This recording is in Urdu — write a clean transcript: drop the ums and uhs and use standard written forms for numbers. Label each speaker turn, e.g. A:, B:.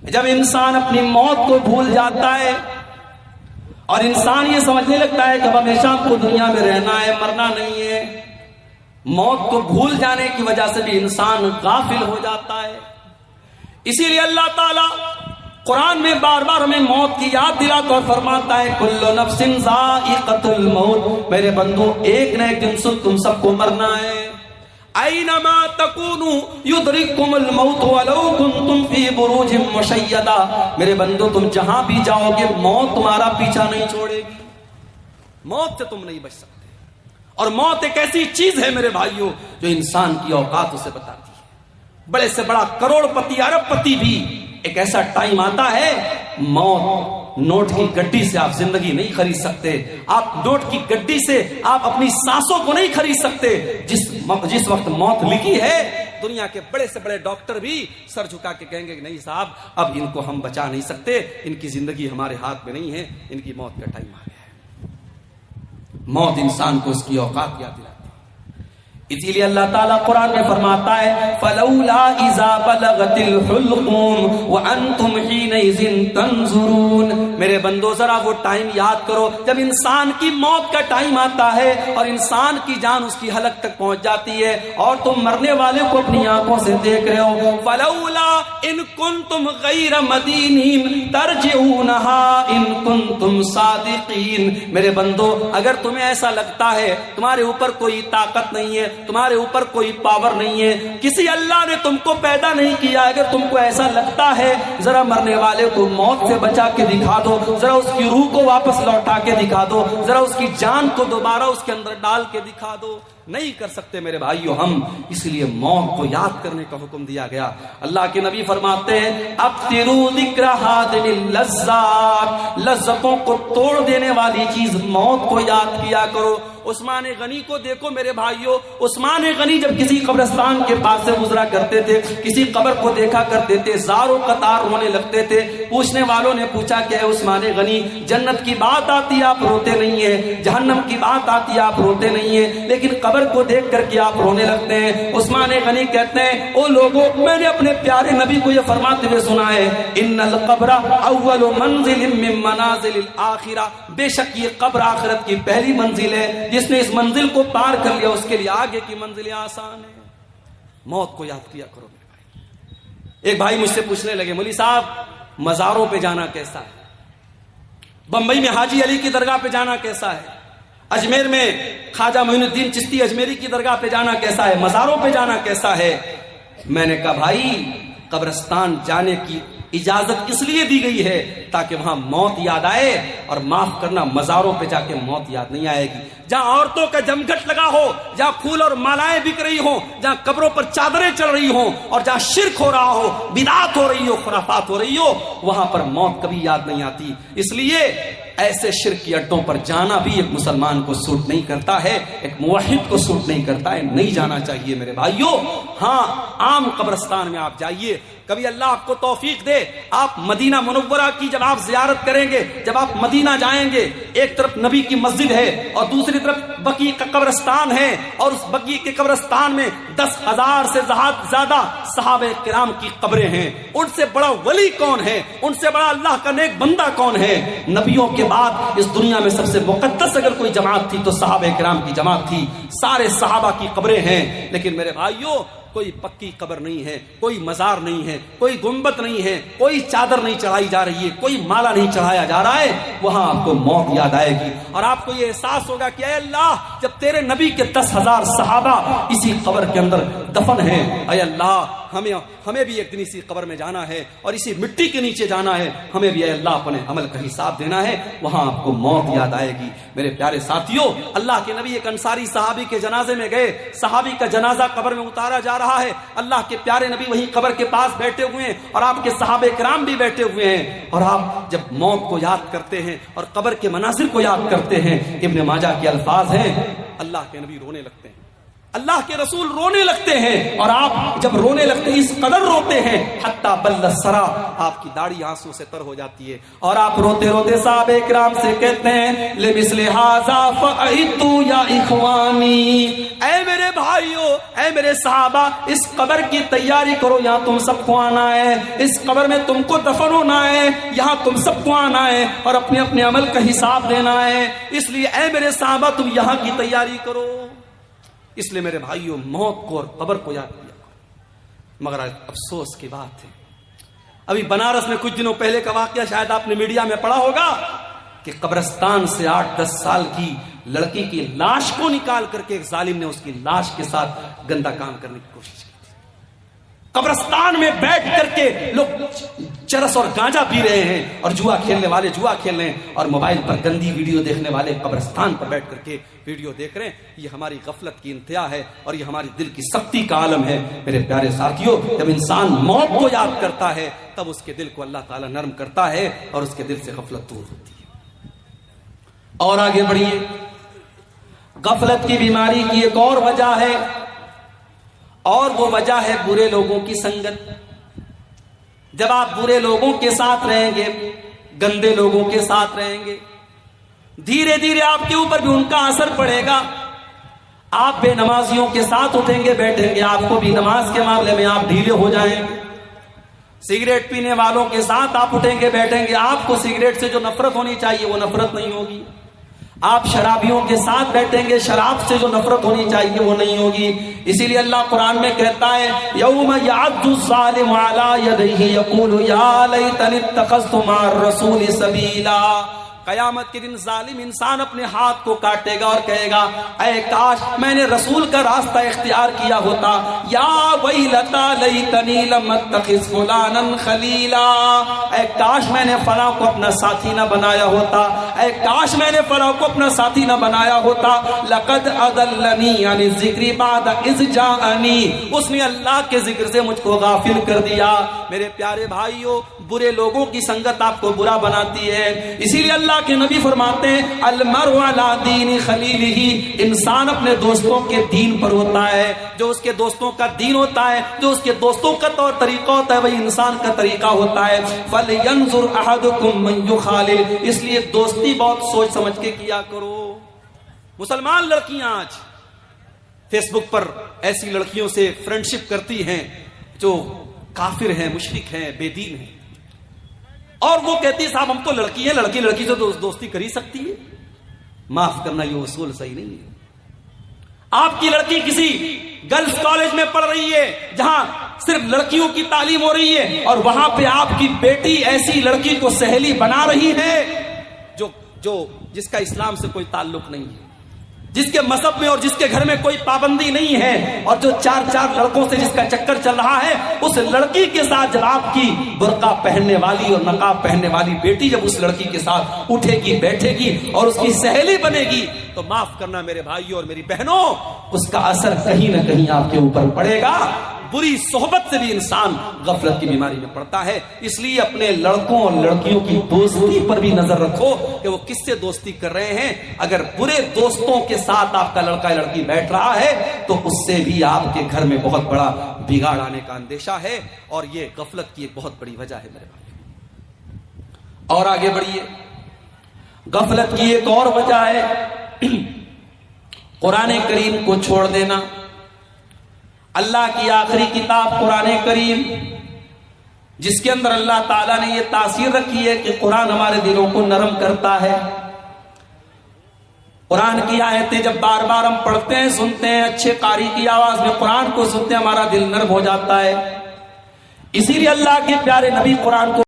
A: جب انسان اپنی موت کو بھول جاتا ہے اور انسان یہ سمجھنے لگتا ہے کہ ہمیشہ کو دنیا میں رہنا ہے، مرنا نہیں ہے، موت کو بھول جانے کی وجہ سے بھی انسان غافل ہو جاتا ہے۔ اسی لیے اللہ تعالیٰ قرآن میں بار بار ہمیں موت کی یاد دلاتا اور فرماتا ہے کل نفس ذائقۃ الموت، میرے بندو ایک نہ ایک دن تم سب کو مرنا ہے۔ اینما تکونوا یدرککم الموت ولو کنتم فی بروج مشیدہ، میرے بندو تم جہاں بھی جاؤ گے موت تمہارا پیچھا نہیں چھوڑے گی، موت سے تم نہیں بچ سکتے۔ اور موت ایک ایسی چیز ہے میرے بھائیوں جو انسان کی اوقات اسے بتاتی ہے۔ بڑے سے بڑا کروڑ پتی ارب پتی بھی ایک ایسا ٹائم آتا ہے، موت نوٹ کی گڈی سے آپ زندگی نہیں خرید سکتے، آپ نوٹ کی گڈی سے آپ اپنی سانسوں کو نہیں خرید سکتے۔ جس وقت موت لکھی ہے دنیا کے بڑے سے بڑے ڈاکٹر بھی سر جھکا کے کہیں گے کہ نہیں صاحب اب ان کو ہم بچا نہیں سکتے، ان کی زندگی ہمارے ہاتھ میں نہیں ہے، ان کی موت کا ٹائم آ گیا ہے۔ موت انسان کو اس کی اوقات یاد دلاتی ہے۔ اسی لیے اللہ تعالیٰ قرآن میں فرماتا ہے فَلَوْلَا إِذَا بَلَغَتِ الْحُلْقُومَ وَأَنْتُمْ حِينَئِذٍ تَنْظُرُونَ، میرے بندو ذرا وہ ٹائم یاد کرو جب انسان کی موت کا ٹائم آتا ہے اور انسان کی جان اس کی حلق تک پہنچ جاتی ہے اور تم مرنے والے کو اپنی آنکھوں سے دیکھ رہے ہو۔ فَلَوْلَا إِن كُنْتُمْ غَيْرَ مَدِينِينَ تَرْجِعُونَهَا إِن كُنْتُمْ صَادِقِينَ، میرے بندو اگر تمہیں ایسا لگتا ہے تمہارے اوپر کوئی طاقت نہیں ہے، تمہارے اوپر کوئی پاور نہیں ہے، کسی اللہ نے تم کو پیدا نہیں کیا، اگر تم کو ایسا لگتا ہے ذرا مرنے والے کو موت سے بچا کے دکھا دو، ذرا اس کی روح کو واپس لوٹا کے دکھا دو، ذرا اس کی جان کو دوبارہ اس کے اندر ڈال کے دکھا دو۔ نہیں کر سکتے میرے بھائیو ہم، اس لیے موت کو یاد کرنے کا حکم دیا گیا۔ اللہ کے نبی فرماتے ہیں ابتروا ذکر ہادم اللذات، لذتوں کو توڑ دینے والی چیز موت کو یاد کیا کرو۔ عثمان غنی کو دیکھو میرے بھائیو، عثمان غنی جب کسی قبرستان کے پاس سے گزرا کرتے تھے، کسی قبر کو دیکھا کرتے تھے، زاروں قطار رونے لگتے تھے۔ پوچھنے والوں نے پوچھا کہ اے عثمان غنی، جنت کی بات آتی آپ روتے نہیں ہیں، جہنم کی بات آتی آپ روتے نہیں ہیں، لیکن قبر کو دیکھ کر کے آپ رونے لگتے ہیں۔ عثمان غنی کہتے ہیں او لوگوں، میں نے اپنے پیارے نبی کو یہ فرماتے ہوئے سنا ہے ان القبر اول منزل من منازل الاخرہ، بے شک یہ قبر آخرت کی پہلی منزل ہے، جس نے اس منزل کو پار کر لیا اس کے لیے آگے کی منزلیں آسان ہیں۔ موت کو یاد کیا کرو میرے بھائی۔ ایک بھائی مجھ سے پوچھنے لگے مولوی صاحب مزاروں پہ جانا کیسا ہے، بمبئی میں حاجی علی کی درگاہ پہ جانا کیسا ہے، اجمیر میں خواجہ معین الدین چشتی اجمیری کی درگاہ پہ جانا کیسا ہے، مزاروں پہ جانا کیسا ہے؟ میں نے کہا بھائی قبرستان جانے کی اجازت اس لیے دی گئی ہے تاکہ وہاں موت یاد آئے، اور معاف کرنا مزاروں پہ جا کے موت یاد نہیں آئے گی۔ جہاں عورتوں کا جمگھٹ لگا ہو، جہاں پھول اور مالائیں بک رہی ہوں، جہاں قبروں پر چادریں چڑھ رہی ہوں، اور جہاں شرک ہو رہا ہو، بدعات ہو رہی ہو، خرافات ہو رہی ہو، وہاں پر موت کبھی یاد نہیں آتی۔ اس لیے ایسے شرک کی اڈوں پر جانا بھی ایک مسلمان کو سوٹ نہیں کرتا ہے، ایک موحد کو سوٹ نہیں کرتا ہے، نہیں جانا چاہیے میرے بھائیوں۔ ہاں عام قبرستان میں آپ جائیے، کبھی اللہ آپ کو توفیق دے آپ مدینہ منورہ کی جب آپ زیارت کریں گے، جب آپ مدینہ جائیں گے، ایک طرف نبی کی مسجد ہے اور دوسری طرف بقیع کا قبرستان ہے، اور اس بقیع کے قبرستان میں 10,000 سے زیادہ صحابہ کرام کی قبریں ہیں۔ ان سے بڑا ولی کون ہے، ان سے بڑا اللہ کا نیک بندہ کون ہے؟ نبیوں کے بعد اس دنیا میں سب سے مقدس اگر کوئی جماعت تھی تو صحابہ کرام کی جماعت تھی، سارے صحابہ کی قبریں ہیں۔ لیکن میرے بھائیوں کوئی پکی قبر نہیں ہے، کوئی مزار نہیں ہے، کوئی گنبد نہیں ہے، کوئی چادر نہیں چڑھائی جا رہی ہے، کوئی مالا نہیں چڑھایا جا رہا ہے، وہاں آپ کو موت یاد آئے گی اور آپ کو یہ احساس ہوگا کہ اے اللہ جب تیرے نبی کے 10,000 صحابہ اسی قبر کے اندر دفن ہیں، اے اللہ ہمیں بھی ایک دن اسی قبر میں جانا ہے اور اسی مٹی کے نیچے جانا ہے، ہمیں بھی اے اللہ اپنے عمل کا حساب دینا ہے، وہاں آپ کو موت یاد آئے گی۔ میرے پیارے ساتھیوں، اللہ کے نبی ایک انصاری صحابی کے جنازے میں گئے، صحابی کا جنازہ قبر میں اتارا جا رہا ہے، اللہ کے پیارے نبی وہیں قبر کے پاس بیٹھے ہوئے ہیں اور آپ کے صحابہ کرام بھی بیٹھے ہوئے ہیں، اور آپ جب موت کو یاد کرتے ہیں اور قبر کے مناظر کو یاد کرتے ہیں، ابن ماجہ کے الفاظ ہیں اللہ کے نبی رونے لگتے ہیں۔ اللہ کے رسول رونے لگتے ہیں اور آپ جب رونے لگتے ہیں اس قدر روتے ہیں حتی بل السرا، آپ کی داڑھی آنسو سے تر ہو جاتی ہے اور آپ روتے روتے صحابہ کرام سے کہتے ہیں لمثل ھذا فأعدوا یا اخوانی، اے میرے بھائیو، اے میرے صحابہ، اس قبر کی تیاری کرو، یہاں تم سب کو آنا ہے، اس قبر میں تم کو دفن ہونا ہے، یہاں تم سب کو آنا ہے اور اپنے اپنے عمل کا حساب دینا ہے، اس لیے اے میرے صحابہ تم یہاں کی تیاری کرو۔ اس لیے میرے بھائیوں موت کو اور قبر کو یاد کیا کرو۔ مگر افسوس کی بات ہے، ابھی بنارس میں کچھ دنوں پہلے کا واقعہ شاید آپ نے میڈیا میں پڑھا ہوگا کہ قبرستان سے 8-10 سال کی لڑکی کی لاش کو نکال کر کے ایک ظالم نے اس کی لاش کے ساتھ گندا کام کرنے کی کوشش کی۔ قبرستان میں بیٹھ کر کے لوگ چرس اور گانجا پی رہے ہیں اور جوا کھیلنے والے جوا کھیل رہے ہیں اور موبائل پر گندی ویڈیو دیکھنے والے قبرستان پر بیٹھ کر کے ویڈیو دیکھ رہے ہیں۔ یہ ہماری غفلت کی انتہا ہے اور یہ ہماری دل کی سختی کا عالم ہے۔ میرے پیارے ساتھیوں، جب انسان موت کو یاد کرتا ہے تب اس کے دل کو اللہ تعالیٰ نرم کرتا ہے اور اس کے دل سے غفلت دور ہوتی ہے۔ اور آگے بڑھیے، غفلت کی بیماری کی ایک اور وجہ ہے اور وہ وجہ ہے برے لوگوں کی سنگت۔ جب آپ برے لوگوں کے ساتھ رہیں گے، گندے لوگوں کے ساتھ رہیں گے، دھیرے دھیرے آپ کے اوپر بھی ان کا اثر پڑے گا۔ آپ بے نمازیوں کے ساتھ اٹھیں گے بیٹھیں گے، آپ کو بھی نماز کے معاملے میں آپ ڈھیلے ہو جائیں گے۔ سگریٹ پینے والوں کے ساتھ آپ اٹھیں گے بیٹھیں گے، آپ کو سگریٹ سے جو نفرت ہونی چاہیے وہ نفرت نہیں ہوگی۔ آپ شرابیوں کے ساتھ بیٹھیں گے، شراب سے جو نفرت ہونی چاہیے وہ نہیں ہوگی۔ اسی لیے اللہ قرآن میں کہتا ہے یوم یعض الظالم علی یدیہ یقول یا لیتنی اتخذت مع الرسول سبیلا۔ قیامت کے دن ظالم انسان اپنے ہاتھ کو کاٹے گا اور کہے گا اے کاش میں نے رسول کا راستہ اختیار کیا ہوتا، یا ویلتا لیتنی لم اتخذ فلانا خلیلا، اے کاش میں نے فلاں کو اپنا ساتھی نہ بنایا ہوتا، اے کاش میں نے فلاں کو اپنا ساتھی نہ بنایا ہوتا۔ لقد اضلنی عن الذکر بعد اذ جاءنی، اس نے اللہ کے ذکر سے مجھ کو غافل کر دیا۔ میرے پیارے بھائیوں، برے لوگوں کی سنگت آپ کو برا بناتی ہے۔ اسی لیے اللہ کے نبی فرماتے ہیں المرء علی دین خلیلہ، انسان اپنے دوستوں کے دین پر ہوتا ہے، جو اس کے دوستوں کا دین ہوتا ہے، جو اس کے دوستوں کا طور طریقہ ہوتا ہے وہی انسان کا طریقہ ہوتا ہے۔ فلینظر احدکم من یخالل، اس لیے دوستی بہت سوچ سمجھ کے کیا کرو۔ مسلمان لڑکیاں آج فیس بک پر ایسی لڑکیوں سے فرینڈشپ کرتی ہیں جو کافر ہیں، مشرک ہیں، بے دین ہیں، اور وہ کہتی ہے صاحب ہم تو لڑکی ہیں، لڑکی لڑکی سے دوستی کر ہی سکتی ہے۔ معاف کرنا، یہ اصول صحیح نہیں ہے۔ آپ کی لڑکی کسی گرلز کالج میں پڑھ رہی ہے جہاں صرف لڑکیوں کی تعلیم ہو رہی ہے اور وہاں پہ آپ کی بیٹی ایسی لڑکی کو سہیلی بنا رہی ہے جس کا اسلام سے کوئی تعلق نہیں ہے، جس کے مذہب میں اور جس کے گھر میں کوئی پابندی نہیں ہے، اور جو 4 لڑکوں سے جس کا چکر چل رہا ہے، اس لڑکی کے ساتھ جب آپ کی برقع پہننے والی اور نقاب پہننے والی بیٹی جب اس لڑکی کے ساتھ اٹھے گی بیٹھے گی اور اس کی سہیلی بنے گی تو معاف کرنا میرے بھائیوں اور میری بہنوں، اس کا اثر کہیں نہ کہیں آپ کے اوپر پڑے گا۔ بری صحبت سے بھی انسان غفلت کی بیماری میں پڑتا ہے۔ اس لیے اپنے لڑکوں اور لڑکیوں کی دوستی پر بھی نظر رکھو کہ وہ کس سے دوستی کر رہے ہیں۔ اگر برے دوستوں کے ساتھ آپ کا لڑکا یا لڑکی بیٹھ رہا ہے تو اس سے بھی آپ کے گھر میں بہت بڑا بگاڑ آنے کا اندیشہ ہے، اور یہ غفلت کی ایک بہت بڑی وجہ ہے میرے بھائی۔ اور آگے بڑھیے، غفلت کی ایک اور وجہ ہے قرآن کریم کو چھوڑ دینا۔ اللہ کی آخری کتاب قرآن کریم، جس کے اندر اللہ تعالیٰ نے یہ تاثیر رکھی ہے کہ قرآن ہمارے دلوں کو نرم کرتا ہے۔ قرآن کی آیتیں جب بار بار ہم پڑھتے ہیں، سنتے ہیں، اچھے قاری کی آواز میں قرآن کو سنتے ہیں، ہمارا دل نرم ہو جاتا ہے۔ اسی لیے اللہ کے پیارے نبی قرآن کو